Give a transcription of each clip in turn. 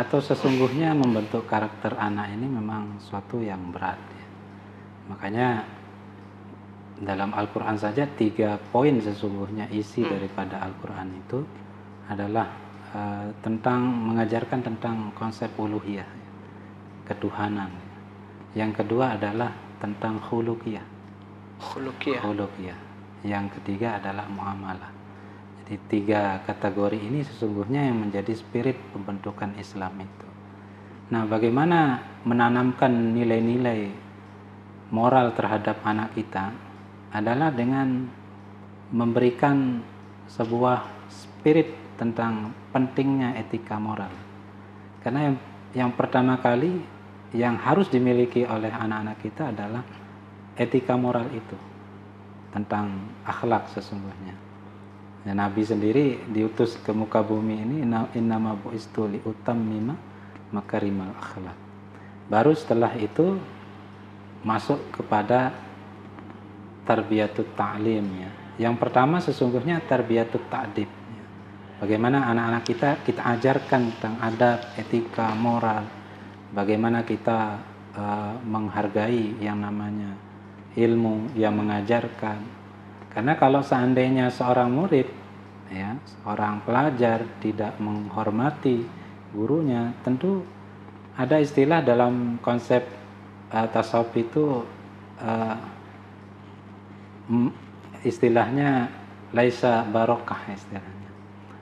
atau sesungguhnya membentuk karakter anak ini memang suatu yang berat ya. Makanya dalam Al-Quran saja 3 poin sesungguhnya isi daripada Al-Quran itu adalah tentang mengajarkan tentang konsep uluhiyah, ketuhanan. Yang kedua adalah tentang khuluqiyah. Yang ketiga adalah muamalah. Jadi 3 kategori ini sesungguhnya yang menjadi spirit pembentukan Islam itu. Nah, bagaimana menanamkan nilai-nilai moral terhadap anak kita adalah dengan memberikan sebuah spirit tentang pentingnya etika moral. Karena yang pertama kali yang harus dimiliki oleh anak-anak kita adalah etika moral itu, tentang akhlak sesungguhnya. Ya, Nabi sendiri diutus ke muka bumi ini innama bu'istu li utammima makarimal akhlak. Baru setelah itu masuk kepada tarbiyatut ta'lim ya. Yang pertama sesungguhnya tarbiyatut ta'dib. Bagaimana anak-anak kita ajarkan tentang adab, etika, moral. Bagaimana kita menghargai yang namanya ilmu yang mengajarkan. Karena kalau seandainya seorang murid, ya, seorang pelajar tidak menghormati gurunya, tentu ada istilah dalam konsep tasawuf itu istilahnya laisa barokah istilahnya.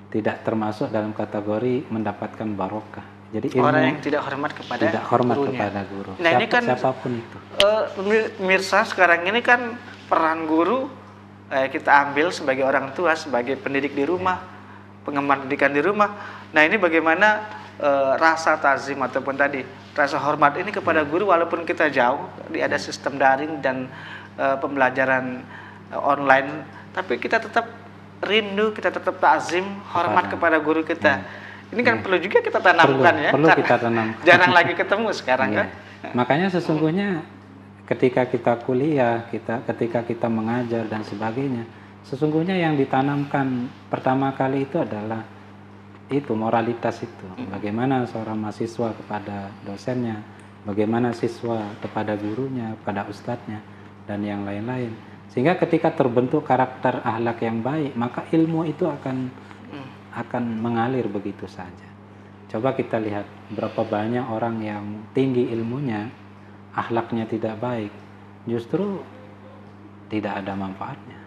Tidak termasuk dalam kategori mendapatkan barokah. Jadi ilmu, orang yang tidak hormat kepada guru. Nah, ini kan siapapun itu. Mirsa, sekarang ini kan peran guru kita ambil sebagai orang tua, sebagai pendidik di rumah, pengemban pendidikan di rumah. Nah, ini bagaimana rasa tazim ataupun tadi rasa hormat ini kepada guru walaupun kita jauh, ada sistem daring dan pembelajaran online, tapi kita tetap rindu, kita tetap takzim, hormat kepada guru kita. Ini kan perlu juga kita tanamkan perlu kita tanamkan. Jarang lagi ketemu sekarang kan. Makanya sesungguhnya ketika kita kuliah, ketika kita mengajar dan sebagainya, sesungguhnya yang ditanamkan pertama kali itu adalah itu moralitas itu. Bagaimana seorang mahasiswa kepada dosennya, bagaimana siswa kepada gurunya, kepada ustadznya, dan yang lain-lain. Sehingga ketika terbentuk karakter akhlak yang baik, maka ilmu itu akan mengalir begitu saja. Coba kita lihat berapa banyak orang yang tinggi ilmunya, akhlaknya tidak baik, justru tidak ada manfaatnya.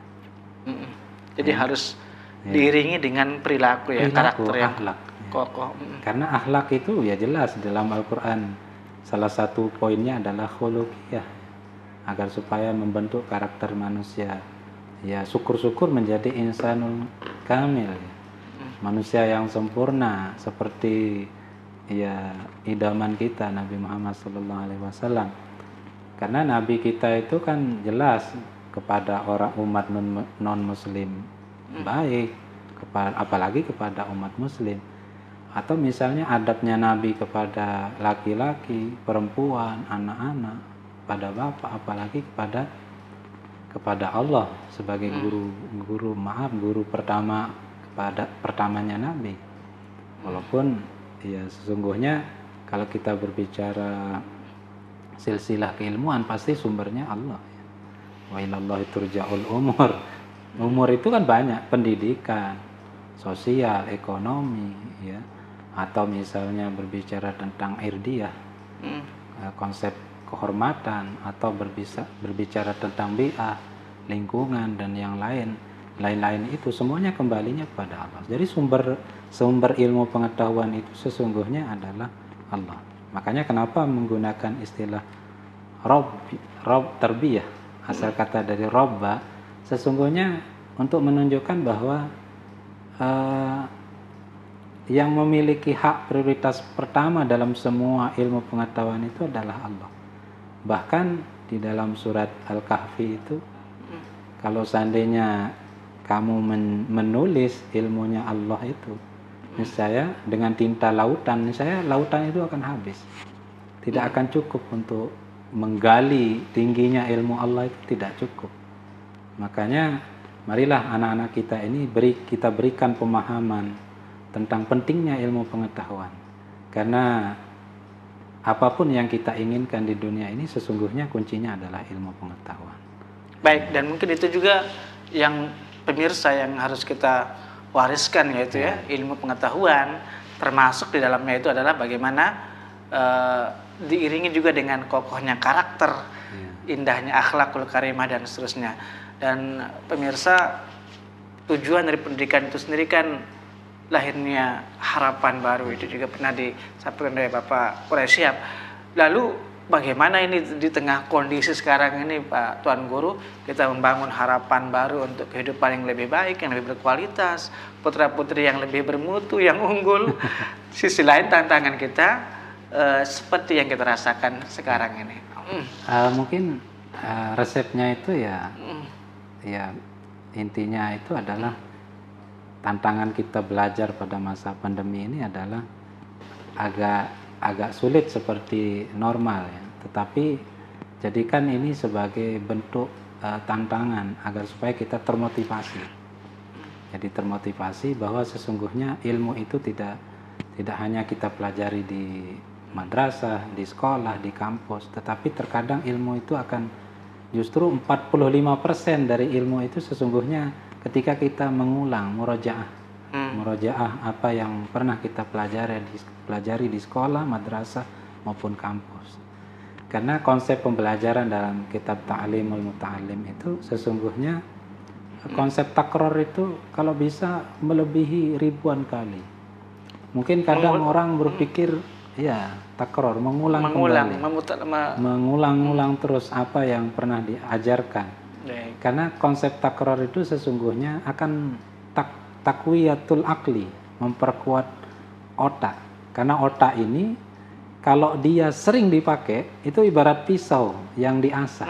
Jadi harus diiringi dengan perilaku karakter yang akhlak, kokoh. Karena akhlak itu ya jelas dalam Al-Quran salah satu poinnya adalah khuluqiyah, agar supaya membentuk karakter manusia. Ya, syukur-syukur menjadi insanul kamil, manusia yang sempurna seperti ya idaman kita Nabi Muhammad SAW. Karena Nabi kita itu kan jelas kepada orang umat non muslim baik, apalagi kepada umat muslim. Atau misalnya adabnya Nabi kepada laki-laki, perempuan, anak-anak, pada bapak, apalagi kepada Allah sebagai guru pertamanya Nabi. Walaupun ya sesungguhnya kalau kita berbicara silsilah keilmuan pasti sumbernya Allah. Wa ilallahi turja'ul umur. Umur itu kan banyak, pendidikan, sosial, ekonomi, ya. Atau misalnya berbicara tentang irdiyah, konsep kehormatan, atau berbicara tentang bi'ah, lingkungan dan yang lain-lain itu semuanya kembalinya kepada Allah. Jadi sumber ilmu pengetahuan itu sesungguhnya adalah Allah. Makanya kenapa menggunakan istilah rob tarbiyah, asal kata dari robba, sesungguhnya untuk menunjukkan bahwa yang memiliki hak prioritas pertama dalam semua ilmu pengetahuan itu adalah Allah. Bahkan di dalam surat Al-Kahfi itu, kalau seandainya kamu menulis ilmunya Allah itu, niscaya dengan tinta lautan, niscaya lautan itu akan habis. Tidak akan cukup untuk menggali tingginya ilmu Allah, itu tidak cukup. Makanya marilah anak-anak kita ini kita berikan pemahaman tentang pentingnya ilmu pengetahuan. Karena apapun yang kita inginkan di dunia ini sesungguhnya kuncinya adalah ilmu pengetahuan. Baik, dan mungkin itu juga yang pemirsa yang harus kita wariskan, yaitu ya ilmu pengetahuan, termasuk di dalamnya itu adalah bagaimana diiringi juga dengan kokohnya karakter, indahnya akhlakul karimah dan seterusnya. Dan pemirsa, tujuan dari pendidikan itu sendiri kan lahirnya harapan baru, itu juga pernah disampaikan oleh Bapak Quraisyab. Lalu bagaimana ini di tengah kondisi sekarang ini Pak Tuan Guru, kita membangun harapan baru untuk kehidupan yang lebih baik, yang lebih berkualitas, putra-putri yang lebih bermutu, yang unggul. Sisi lain tantangan kita seperti yang kita rasakan sekarang ini. Mungkin resepnya itu ya intinya itu adalah tantangan kita belajar pada masa pandemi ini adalah agak sulit seperti normal ya, tetapi jadikan ini sebagai bentuk tantangan agar supaya kita termotivasi. Jadi termotivasi bahwa sesungguhnya ilmu itu tidak hanya kita pelajari di madrasah, di sekolah, di kampus, tetapi terkadang ilmu itu akan justru 45% dari ilmu itu sesungguhnya ketika kita mengulang murojaah apa yang pernah kita pelajari di sekolah, madrasah maupun kampus. Karena konsep pembelajaran dalam kitab Ta'limul Muta'allim itu sesungguhnya konsep takror itu kalau bisa melebihi ribuan kali. Mungkin kadang orang berpikir ya takror, mengulang kembali, mengulang terus apa yang pernah diajarkan. Karena konsep takror itu sesungguhnya akan takwiyatul akli, memperkuat otak. Karena otak ini kalau dia sering dipakai itu ibarat pisau yang diasah.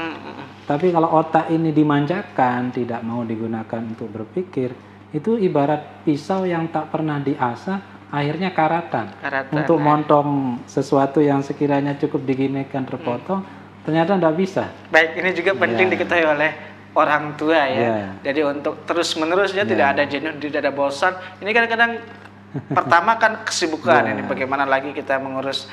Tapi kalau otak ini dimanjakan, tidak mau digunakan untuk berpikir, itu ibarat pisau yang tak pernah diasah, akhirnya karatan untuk montong sesuatu yang sekiranya cukup diginikan terpotong, ternyata tidak bisa. Baik, ini juga penting diketahui oleh orang tua ya. Jadi untuk terus menerusnya tidak ada jenuh, tidak ada bosan. Ini kadang-kadang pertama kan kesibukan ini, bagaimana lagi kita mengurus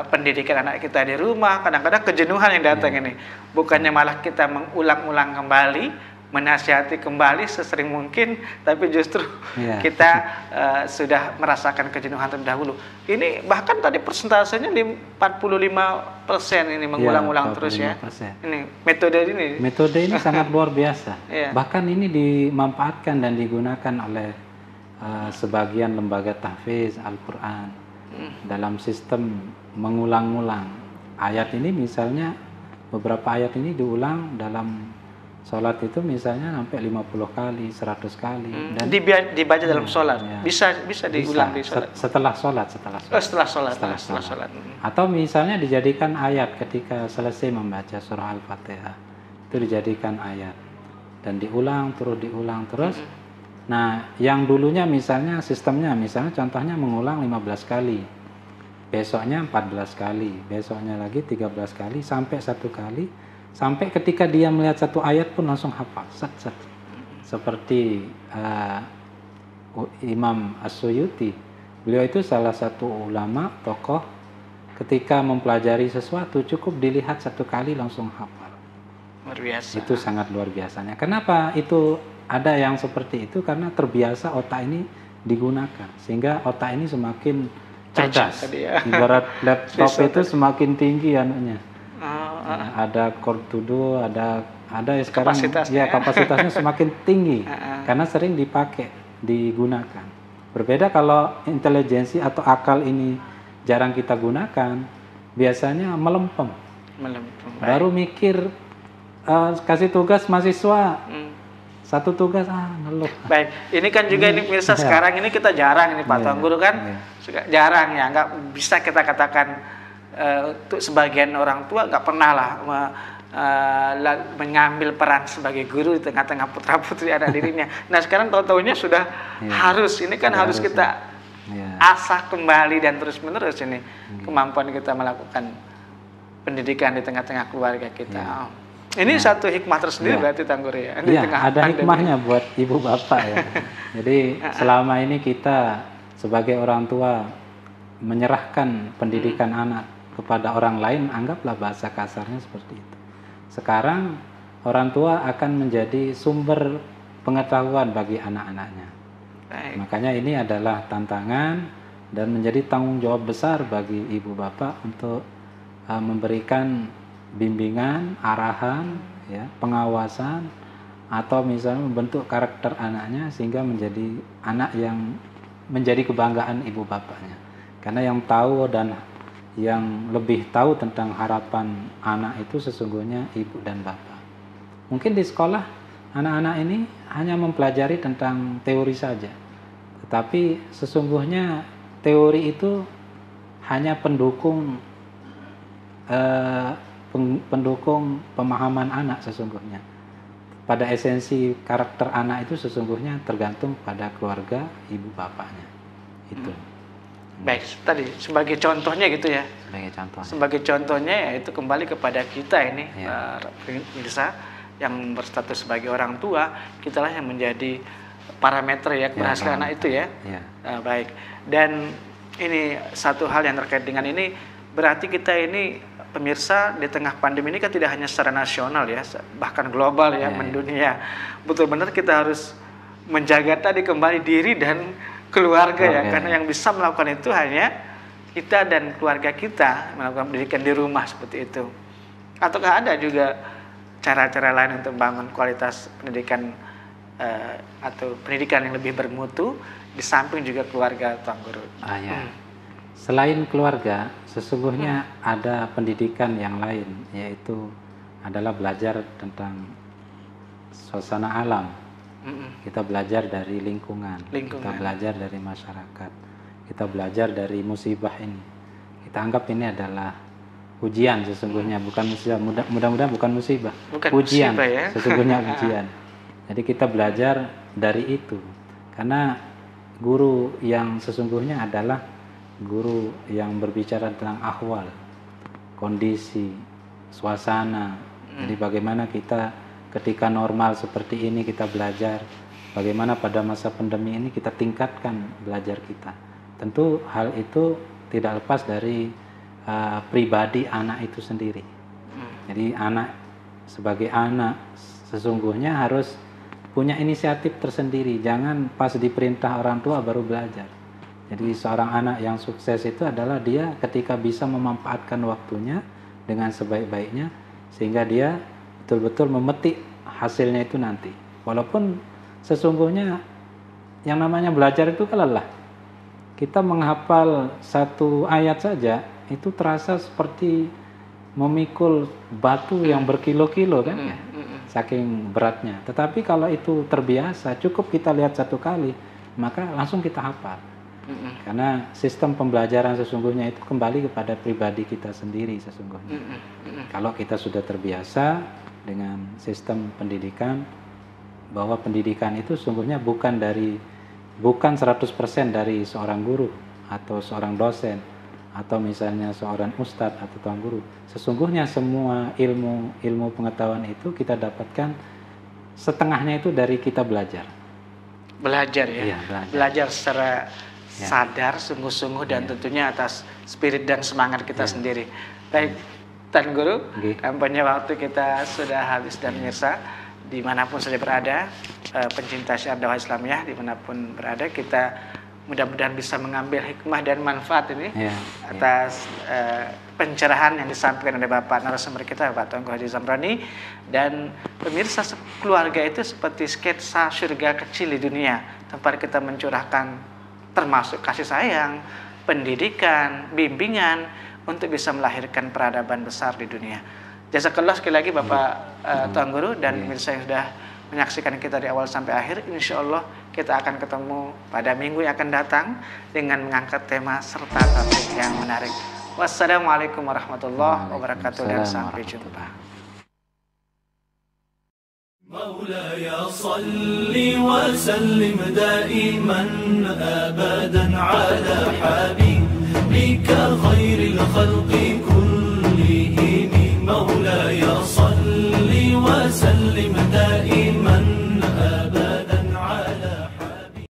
pendidikan anak kita di rumah. Kadang-kadang kejenuhan yang datang ini, bukannya malah kita mengulang-ulang kembali, menasihati kembali sesering mungkin, tapi justru kita sudah merasakan kejenuhan terlebih dahulu. Ini bahkan tadi persentasenya 45% ini mengulang-ulang terus ya. Ini metode ini sangat luar biasa. Bahkan ini dimanfaatkan dan digunakan oleh sebagian lembaga tahfiz Al-Quran dalam sistem mengulang-ulang ayat ini. Misalnya beberapa ayat ini diulang dalam sholat itu misalnya sampai 50 kali, 100 kali. Dan dibaca dalam sholat? Bisa diulang di sholat? Setelah sholat. Setelah sholat. Atau misalnya dijadikan ayat ketika selesai membaca surah Al-Fatihah. Itu dijadikan ayat. Dan diulang terus. Nah, yang dulunya misalnya sistemnya, misalnya contohnya mengulang 15 kali. Besoknya 14 kali. Besoknya lagi 13 kali sampai 1 kali. Sampai ketika dia melihat satu ayat pun langsung hafal, set. Seperti Imam As-Suyuti, beliau itu salah satu ulama, tokoh, ketika mempelajari sesuatu cukup dilihat 1 kali langsung hafal. Luar biasa. Itu sangat luar biasanya. Kenapa itu ada yang seperti itu? Karena terbiasa otak ini digunakan, sehingga otak ini semakin cerdas. Ibarat laptop itu semakin tinggi anunya. Ada core to do, ada sekarang kapasitasnya semakin tinggi karena sering dipakai, digunakan. Berbeda kalau intelijensi atau akal ini jarang kita gunakan, biasanya melempem. Baru mikir kasih tugas mahasiswa, satu tugas ngeluh. Baik, ini kan juga ini pemirsa sekarang ini kita jarang ini Pak Tuan Guru kan jarang ya, nggak bisa kita katakan untuk sebagian orang tua nggak pernah lah mengambil peran sebagai guru di tengah-tengah putra-putri anak dirinya. Nah sekarang tahu-tahunya sudah harus, ini kan harus kita asah kembali dan terus-menerus ini kemampuan kita melakukan pendidikan di tengah-tengah keluarga kita. Ini satu hikmah tersendiri berarti Tuan Guru ya. Ada hikmahnya buat ibu bapak ya. Jadi selama ini kita sebagai orang tua menyerahkan pendidikan anak kepada orang lain, anggaplah bahasa kasarnya seperti itu. Sekarang orang tua akan menjadi sumber pengetahuan bagi anak-anaknya. Makanya ini adalah tantangan dan menjadi tanggung jawab besar bagi ibu bapak untuk memberikan bimbingan, arahan, ya, pengawasan, atau misalnya membentuk karakter anaknya sehingga menjadi anak yang menjadi kebanggaan ibu bapaknya. Karena yang tahu dan yang lebih tahu tentang harapan anak itu sesungguhnya ibu dan bapak. Mungkin di sekolah anak-anak ini hanya mempelajari tentang teori saja, tetapi sesungguhnya teori itu hanya pendukung pemahaman anak sesungguhnya. Pada esensi karakter anak itu sesungguhnya tergantung pada keluarga ibu bapaknya. Itu. Baik, tadi sebagai contohnya gitu ya. Sebagai contohnya. Sebagai contohnya yaitu kembali kepada kita ini, Ya. pemirsa yang berstatus sebagai orang tua, kitalah yang menjadi parameter ya keberhasilan anak itu ya. Ya. Baik. Dan ini satu hal yang terkait dengan ini, berarti kita ini pemirsa di tengah pandemi ini kan tidak hanya secara nasional ya, bahkan global ya, mendunia. Betul-benar kita harus menjaga tadi kembali diri dan keluarga ya, karena yang bisa melakukan itu hanya kita dan keluarga kita, melakukan pendidikan di rumah seperti itu. Ataukah ada juga cara-cara lain untuk membangun kualitas pendidikan atau pendidikan yang lebih bermutu di samping juga keluarga, Tuan Guru? Ya. Selain keluarga, sesungguhnya ada pendidikan yang lain, yaitu adalah belajar tentang suasana alam. Kita belajar dari lingkungan, kita belajar dari masyarakat, kita belajar dari musibah ini. Kita anggap ini adalah ujian sesungguhnya, bukan musibah. Mudah-mudahan bukan musibah, ujian musibah, ya? Sesungguhnya ujian. Jadi kita belajar dari itu, karena guru yang sesungguhnya adalah guru yang berbicara tentang ahwal, kondisi, suasana. Jadi bagaimana kita ketika normal seperti ini kita belajar, bagaimana pada masa pandemi ini kita tingkatkan belajar kita. Tentu hal itu tidak lepas dari pribadi anak itu sendiri. Jadi anak sebagai anak sesungguhnya harus punya inisiatif tersendiri, jangan pas diperintah orang tua baru belajar. Jadi seorang anak yang sukses itu adalah dia ketika bisa memanfaatkan waktunya dengan sebaik-baiknya, sehingga dia betul-betul memetik hasilnya itu nanti. Walaupun sesungguhnya yang namanya belajar itu kan lelah. Kita menghafal satu ayat saja itu terasa seperti memikul batu yang berkilo-kilo kan ya, saking beratnya. Tetapi kalau itu terbiasa, cukup kita lihat satu kali, maka langsung kita hafal. Karena sistem pembelajaran sesungguhnya itu kembali kepada pribadi kita sendiri sesungguhnya. Kalau kita sudah terbiasa dengan sistem pendidikan, bahwa pendidikan itu sesungguhnya bukan 100% dari seorang guru atau seorang dosen atau misalnya seorang ustadz atau tuan guru. Sesungguhnya semua ilmu pengetahuan itu kita dapatkan setengahnya itu dari kita belajar. Belajar ya. Iya, belajar secara sadar, sungguh-sungguh, dan tentunya atas spirit dan semangat kita sendiri. Baik, Tuan Guru, tampaknya waktu kita sudah habis, dan pemirsa dimanapun saja berada, pencinta syiar dakwah Islamiyah dimanapun berada, kita mudah-mudahan bisa mengambil hikmah dan manfaat ini atas pencerahan yang disampaikan oleh Bapak narasumber kita, Bapak Tuanku Haji Zamrani. Dan pemirsa, keluarga itu seperti sketsa surga kecil di dunia, tempat kita mencurahkan termasuk kasih sayang, pendidikan, bimbingan untuk bisa melahirkan peradaban besar di dunia. Jazakallah sekali lagi Bapak Tuan Guru dan pemirsa yang sudah menyaksikan kita di awal sampai akhir. Insya Allah kita akan ketemu pada minggu yang akan datang dengan mengangkat tema serta topik yang menarik. Wassalamualaikum warahmatullahi wabarakatuh dan sampai jumpa. مولاي صل وسلم دائما أبدا على حبيبك خير الخلق كلهم